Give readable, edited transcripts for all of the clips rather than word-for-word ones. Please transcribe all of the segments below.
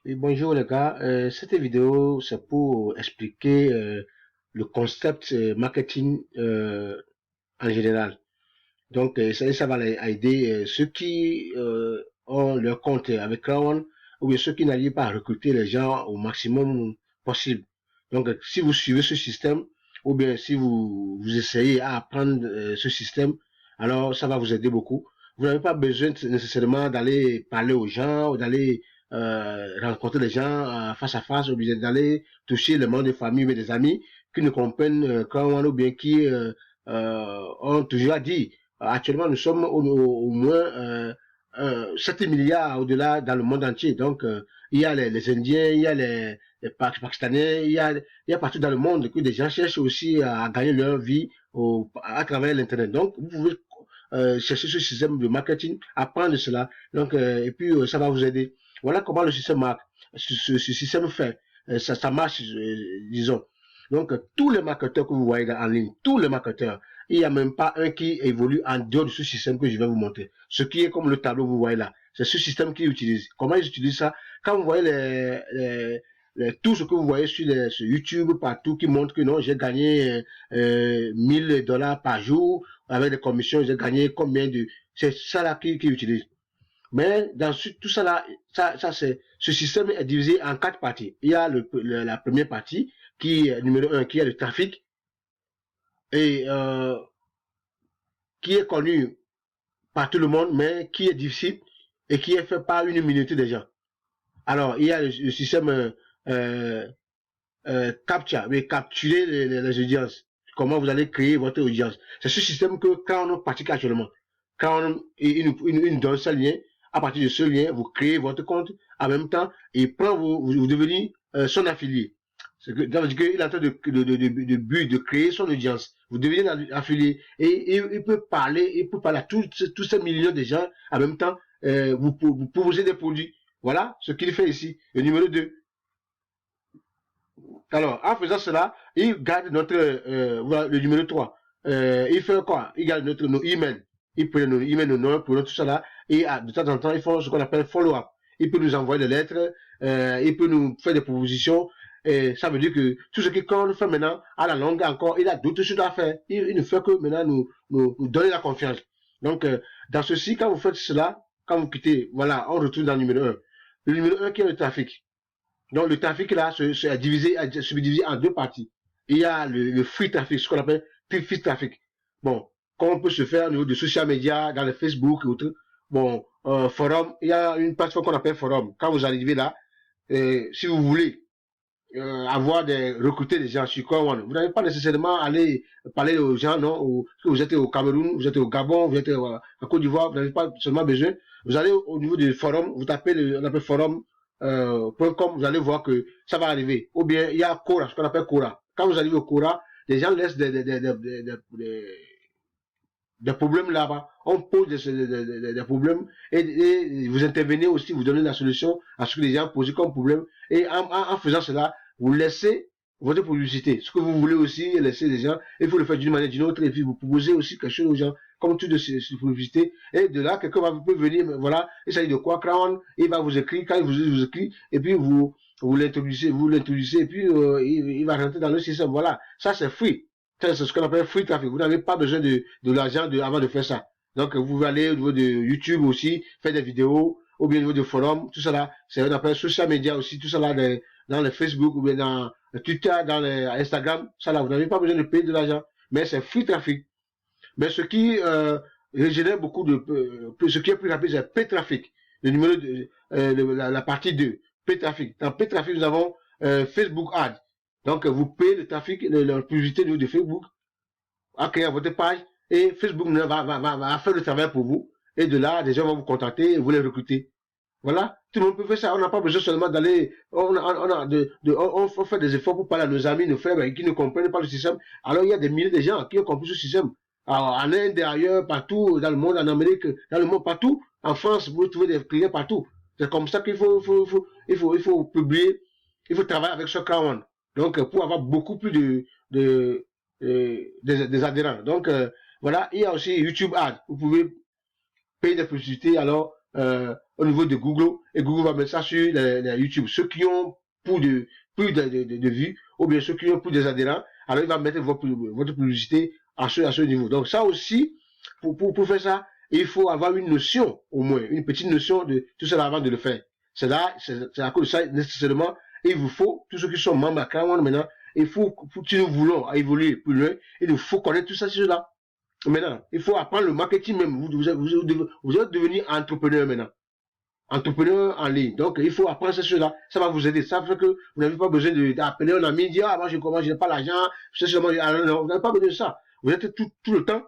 Oui, bonjour les gars. Cette vidéo, c'est pour expliquer le concept marketing en général. Donc, ça va aider ceux qui ont leur compte avec Crown ou bien ceux qui n'arrivent pas à recruter les gens au maximum possible. Donc, si vous suivez ce système ou bien si vous essayez à apprendre ce système, alors ça va vous aider beaucoup. Vous n'avez pas besoin nécessairement d'aller parler aux gens ou d'aller rencontrer les gens face à face ou bien d'aller toucher le monde de famille ou des amis qui ne comprennent Crown ou bien qui ont toujours dit actuellement, nous sommes au moins 7 milliards au-delà dans le monde entier. Donc, il y a les Indiens, il y a les Pakistanais, il y a partout dans le monde que des gens cherchent aussi à gagner leur vie à travers l'Internet. Donc, vous pouvez chercher ce système de marketing, apprendre cela. Donc, et puis, ça va vous aider. Voilà comment le système marque, ce système fait. Ça marche, disons. Donc, tous les marketeurs que vous voyez en ligne, tous les marketeurs, il n'y a même pas un qui évolue en dehors de ce système que je vais vous montrer. Ce qui est comme le tableau que vous voyez là. C'est ce système qu'ils utilisent. Comment ils utilisent ça? Quand vous voyez tout ce que vous voyez sur YouTube partout qui montre que non, j'ai gagné 1000 $ par jour avec des commissions, j'ai gagné combien de... C'est ça là qu'ils utilisent. Mais dans tout ça là, ce système est divisé en 4 parties. Il y a la première partie qui est numéro 1, qui est le trafic et qui est connu par tout le monde, mais qui est difficile et qui est fait par une minorité de gens. Alors, il y a le système capture, mais capturer les audiences. Comment vous allez créer votre audience. C'est ce système que quand on pratique actuellement, quand il nous donne ce lien, à partir de ce lien, vous créez votre compte en même temps et vous devenez son affilié. Ça veut dire qu'il est en train de créer son audience. Vous devenez affilié et il peut parler à tous ces millions de gens en même temps. Vous proposez des produits. Voilà ce qu'il fait ici. Le numéro 2. Alors, en faisant cela, il garde voilà, le numéro 3. Il fait quoi? Il garde nos emails. Il prend nos emails, nos noms, pour tout cela. Et de temps en temps, il fait ce qu'on appelle follow-up. Il peut nous envoyer des lettres, il peut nous faire des propositions. Et ça veut dire que tout ce qu'on fait maintenant, à la longue encore, il a d'autres choses à faire. Il ne fait que maintenant nous donner la confiance. Donc, dans ceci, quand vous faites cela, quand vous quittez, voilà, on retourne dans le numéro 1. Le numéro 1 qui est le trafic. Donc le trafic là se subdivisé en deux parties. Il y a le free traffic, ce qu'on appelle free traffic. Bon, comme on peut se faire au niveau de social media, dans le Facebook et autres. Bon, forum, il y a une plateforme qu'on appelle forum. Quand vous arrivez là, si vous voulez recruter des gens sur Coin, vous n'avez pas nécessairement aller parler aux gens, non, vous êtes au Cameroun, vous êtes au Gabon, vous êtes en Côte d'Ivoire, vous n'avez pas seulement besoin. Vous allez au niveau du forum, vous tapez on appelle forum .com, vous allez voir que ça va arriver. Ou bien il y a Quora, ce qu'on appelle Quora. Quand vous arrivez au Quora, les gens laissent des problèmes là-bas. On pose des problèmes et vous intervenez aussi, vous donnez la solution à ce que les gens posent comme problème. Et en faisant cela, vous laissez votre publicité. Ce que vous voulez aussi laisser les gens, il faut le faire d'une manière ou d'une autre. Et puis vous proposez aussi quelque chose aux gens, comme tout de cette publicité. Et de là, quelqu'un peut venir, voilà, il s'agit de quoi, Crown, il va vous écrire, quand il vous écrit, et puis vous l'introduisez, et puis il va rentrer dans le système. Voilà, ça c'est free. C'est ce qu'on appelle free traffic. Vous n'avez pas besoin de l'argent avant de faire ça. Donc, vous pouvez aller au niveau de YouTube aussi, faire des vidéos, ou bien au niveau de forums, tout ça là. C'est ce qu'on appelle social media aussi, tout ça là, dans le Facebook, ou bien dans le Twitter, dans le Instagram. Ça là, vous n'avez pas besoin de payer de l'argent. Mais c'est free traffic. Mais ce qui génère beaucoup ce qui est plus rapide, c'est pay traffic. Le numéro la partie 2, pay traffic. Dans pay traffic, nous avons Facebook Ads. Donc, vous payez le trafic, la publicité de Facebook en créant votre page et Facebook va faire le travail pour vous. Et de là, des gens vont vous contacter et vous les recruter. Voilà, tout le monde peut faire ça. On n'a pas besoin seulement d'aller, on fait des efforts pour parler à nos amis, nos frères qui ne comprennent pas le système. Alors il y a des milliers de gens qui ont compris ce système. Alors, en Inde, ailleurs, partout, dans le monde, en Amérique, dans le monde, partout, en France, vous trouvez des clients partout. C'est comme ça qu'il faut publier, il faut travailler avec ce Crown. Donc, pour avoir beaucoup plus des adhérents. Donc, voilà, il y a aussi YouTube Ads. Vous pouvez payer des publicités, alors, au niveau de Google, et Google va mettre ça sur les YouTube. Ceux qui ont plus de vues, ou bien ceux qui ont plus des adhérents, alors il va mettre votre publicité à ce niveau. Donc ça aussi, pour faire ça, il faut avoir une notion, au moins, une petite notion de tout cela avant de le faire. C'est à cause de ça, nécessairement, il vous faut, tous ceux qui sont membres à Crown maintenant, il faut, si nous voulons évoluer plus loin, il nous faut connaître tout ça, cela. Maintenant, il faut apprendre le marketing même. Vous devez devenir entrepreneur maintenant. Entrepreneur en ligne. Donc, il faut apprendre cela. Ça va vous aider. Ça fait que vous n'avez pas besoin d'appeler un ami et dire, ah, moi, je commence, je n'ai pas l'argent. Non, vous n'avez pas besoin de ça. Vous êtes tout le temps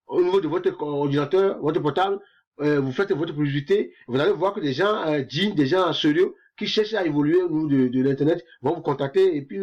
au niveau de votre ordinateur, votre portable, vous faites votre publicité. Vous allez voir que des gens dignes, des gens sérieux, qui cherchent à évoluer au niveau de l'Internet, vont vous contacter et puis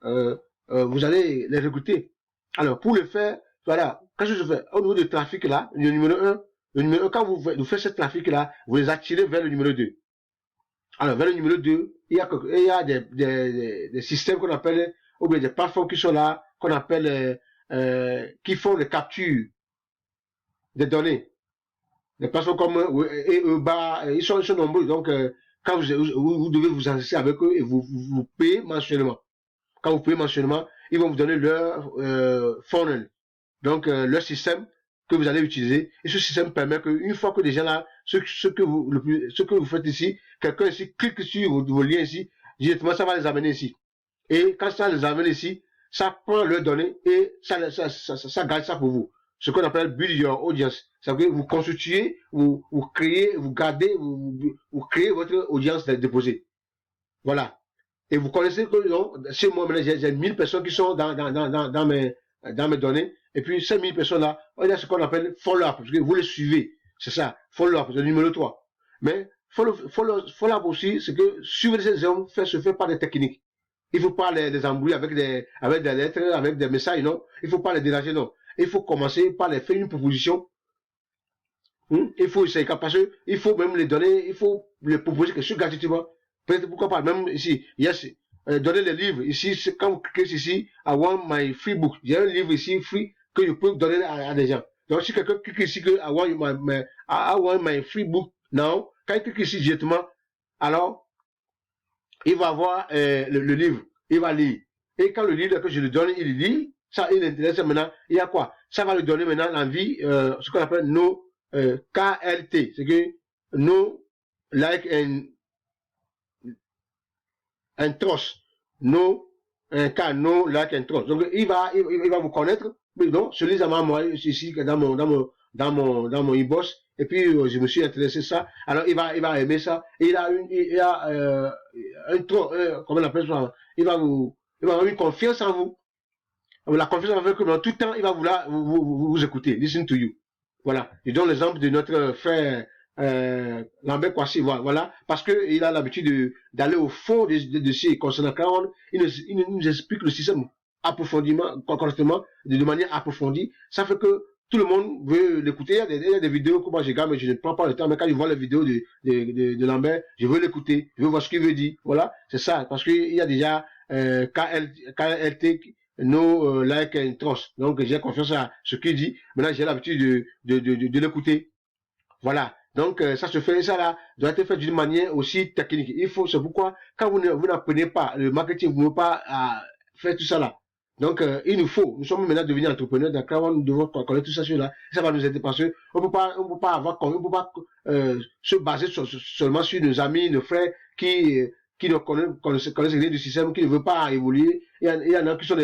vous allez les recruter. Alors, pour le faire, voilà, qu'est-ce que je fais? Au niveau du trafic là, le numéro 1, quand vous faites ce trafic là, vous les attirez vers le numéro 2. Alors, vers le numéro 2, il y a des systèmes qu'on appelle, ou bien des plateformes qui sont là, qu'on appelle, qui font les captures des données. Des plateformes comme EBA, ils sont nombreux. Donc, quand vous devez vous enregistrer avec eux et vous payez mensuellement. Quand vous payez mensuellement, ils vont vous donner leur funnel. Donc, leur système que vous allez utiliser. Et ce système permet qu'une fois que les gens là, ce que vous faites ici, quelqu'un ici clique sur vos liens ici, directement ça va les amener ici. Et quand ça les amène ici, ça prend leurs données et ça garde ça pour vous. Ce qu'on appelle build your audience. Ça veut dire que vous constituez, vous créez, vous gardez, vous créez votre audience déposée. Voilà. Et vous connaissez que chez moi, j'ai 1000 personnes qui sont dans mes données. Et puis, ces 1000 personnes-là, il y a ce qu'on appelle follow-up. Parce que vous les suivez. C'est ça. Follow-up, c'est le numéro 3. Mais follow-up aussi, c'est que suivre ces hommes se fait par des techniques. Il ne faut pas les embrouiller avec des lettres, avec des messages, non. Il ne faut pas les déranger, non. Il faut commencer par les faire une proposition. Il faut essayer, parce qu'il faut même les donner, il faut les proposer quelque chose gratuitement. Peut-être pourquoi pas, même ici, donner les livres. Ici, quand vous cliquez ici, I want my free book. Il y a un livre ici, free, que je peux donner à des gens. Donc, si quelqu'un clique ici que I want my free book now, quand il clique ici directement, alors, il va avoir le livre, il va lire. Et quand le livre que je lui donne, il lit, ça, il l'intéresse maintenant, il y a quoi? Ça va lui donner maintenant l'envie, ce qu'on appelle no KLT, c'est que no like un trust, no un cas, no like un trust. Donc il va vous connaître, mais non, celui là moi ici dans mon e-boss, et puis je me suis intéressé à ça. Alors il va aimer ça. Et il a comment on appelle ça? Il va avoir une confiance en vous. La confiance en vous que dans tout temps il va vouloir vous écouter, listen to you. Voilà. Je donne l'exemple de notre frère Lambert Kwasi, voilà, parce que il a l'habitude d'aller au fond des dossiers concernant Crown. Il nous explique le système approfondiment, correctement, de manière approfondie. Ça fait que tout le monde veut l'écouter. Il y a des vidéos que moi je regarde, mais je ne prends pas le temps. Mais quand je vois les vidéos de Lambert, je veux l'écouter, je veux voir ce qu'il veut dire. Voilà, c'est ça, parce qu'il y a déjà KLT, no like and trust. Donc j'ai confiance à ce qu'il dit. Maintenant j'ai l'habitude de l'écouter. Voilà. Donc ça se fait, ça là doit être fait d'une manière aussi technique. C'est pourquoi quand vous n'apprenez pas le marketing, vous ne pouvez pas faire tout ça là. Donc il nous faut, nous sommes maintenant devenus entrepreneurs, d'accord, nous devons connaître tout ça sur là. Ça va nous aider parce que on peut pas on peut pas se baser seulement sur nos amis, nos frères qui ne connaissent rien du système, qui ne veulent pas évoluer. Il y en a qui sont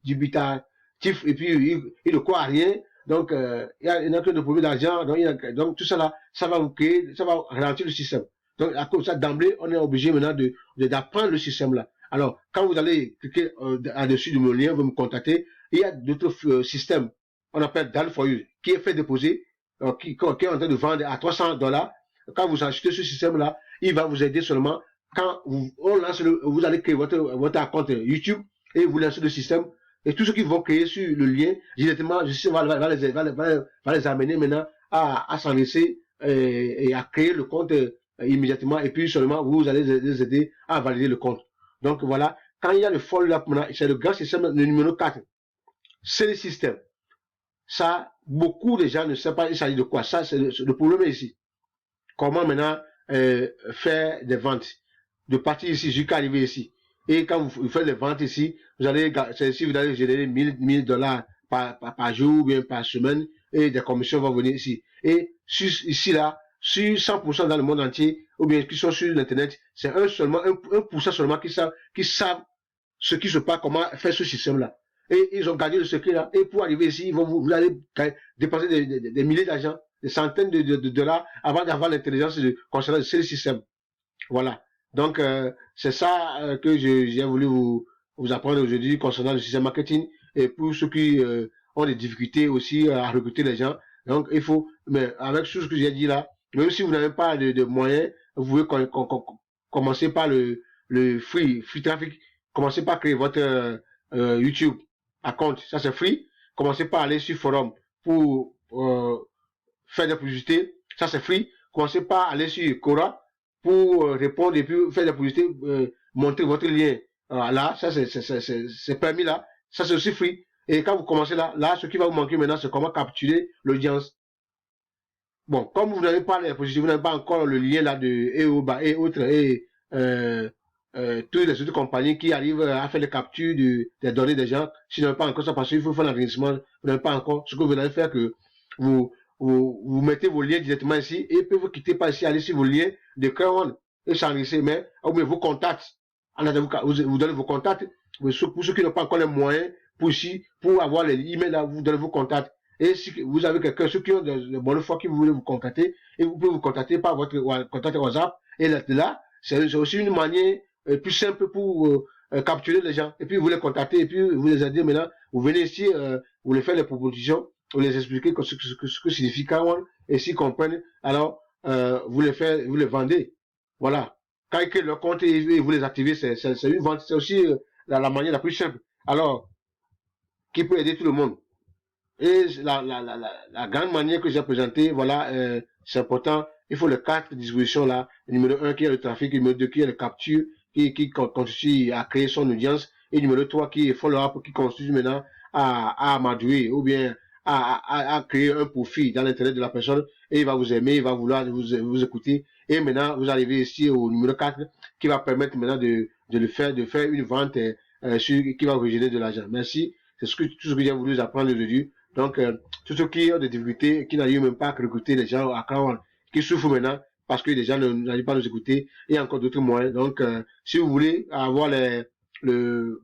dubitatifs et puis ils ne croient à rien. Donc, il y a que de problème d'argent. Donc, tout ça là, ça va vous créer, ça va ralentir le système. Donc, à cause de ça, d'emblée, on est obligé maintenant d'apprendre le système là. Alors, quand vous allez cliquer là-dessus de mon lien, vous me contactez. Il y a d'autres systèmes, on appelle Done for You, qui est fait déposer, qui est en train de vendre à $300. Quand vous achetez ce système là, il va vous aider seulement quand vous allez créer votre compte YouTube et vous lancez le système. Et tous ceux qui vont créer sur le lien, directement, je sais, va les amener maintenant à s'en laisser et à créer le compte immédiatement. Et puis seulement, vous allez les aider à valider le compte. Donc voilà, quand il y a le follow-up maintenant, c'est le grand système, le numéro 4. C'est le système. Ça, beaucoup de gens ne savent pas il s'agit de quoi. Ça, c'est le problème ici. comment maintenant faire des ventes. De partir ici jusqu'à arriver ici. Et quand vous faites les ventes ici, vous allez générer 1000 dollars par jour ou bien par semaine et des commissions vont venir ici. Et ici là, sur 100% dans le monde entier, ou bien qui sont sur l'internet, c'est 1% seulement qui savent ce qui se passe, comment faire ce système-là. Et ils ont gardé le secret là. Et pour arriver ici, vous allez dépenser des milliers d'argent, des centaines de dollars avant d'avoir l'intelligence concernant ce système. Voilà. Donc, c'est ça que j'ai voulu vous apprendre aujourd'hui concernant le système marketing. Et pour ceux qui ont des difficultés aussi à recruter les gens, donc il faut, mais avec tout ce que j'ai dit là, même si vous n'avez pas de moyens, vous pouvez commencer par le free traffic. Commencez par créer votre YouTube compte, ça c'est free. Commencez par aller sur forum pour faire des publicités, ça c'est free. Commencez par aller sur Quora pour répondre et puis faire des publicités, montrer votre lien. Là, ça c'est permis là, ça c'est aussi free. Et quand vous commencez là, ce qui va vous manquer maintenant, c'est comment capturer l'audience. Bon, comme vous n'avez pas les positions, vous n'avez pas encore le lien là de EOBA et autres, et toutes les autres compagnies qui arrivent à faire les captures des données des gens, si vous n'avez pas encore ça, parce qu'il faut faire l'enregistrement, vous n'avez pas encore, ce que vous allez faire que vous mettez vos liens directement ici, et puis vous quittez pas ici, allez sur vos liens de Crayon et s'enregistrer, mais ou bien vos contacts, vous donnez vos contacts, pour ceux qui n'ont pas encore les moyens, pour avoir les emails là, vous donnez vos contacts. Et si vous avez quelqu'un, ceux qui ont de bonne foi qui voulez vous contacter, et vous pouvez vous contacter par votre contact WhatsApp, et là, c'est aussi une manière plus simple pour capturer les gens. Et puis vous les contactez, et puis vous les aidez maintenant, vous venez ici, vous les faites les propositions, vous les expliquez ce que signifie Kawan, et s'ils comprennent, alors vous les vendez. Voilà. Quand ils créent leur compte et vous les activez, c'est une vente, c'est aussi la manière la plus simple. Alors, qui peut aider tout le monde. Et la grande manière que j'ai présentée, voilà, c'est important. Il faut les 4 dispositions là. Numéro 1 qui est le trafic, numéro 2 qui est la capture, qui constitue à créer son audience, et numéro 3 qui est follow-up, qui constitue maintenant à amadouer ou bien à créer un profil dans l'intérêt de la personne, et il va vous aimer, il va vouloir vous écouter. Et maintenant, vous arrivez ici au numéro 4 qui va permettre maintenant de faire une vente qui va vous générer de l'argent. Merci. C'est tout ce que j'ai voulu apprendre aujourd'hui. Donc, tous ceux qui ont des difficultés, qui n'arrivent même pas à recruter les gens à Crown, qui souffrent maintenant parce que les gens n'arrivent pas à nous écouter, et encore d'autres moyens. Donc, si vous voulez avoir le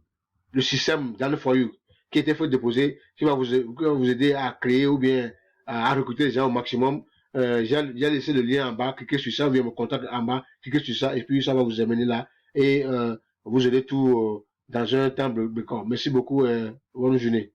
système dans le foyer qui était fait déposer, qui va vous aider à créer ou bien à recruter les gens au maximum, j'ai laissé le lien en bas, cliquez sur ça, ou bien mon contact en bas, cliquez sur ça, et puis ça va vous amener là, et vous aurez tout dans un temps. Merci beaucoup, bonne journée.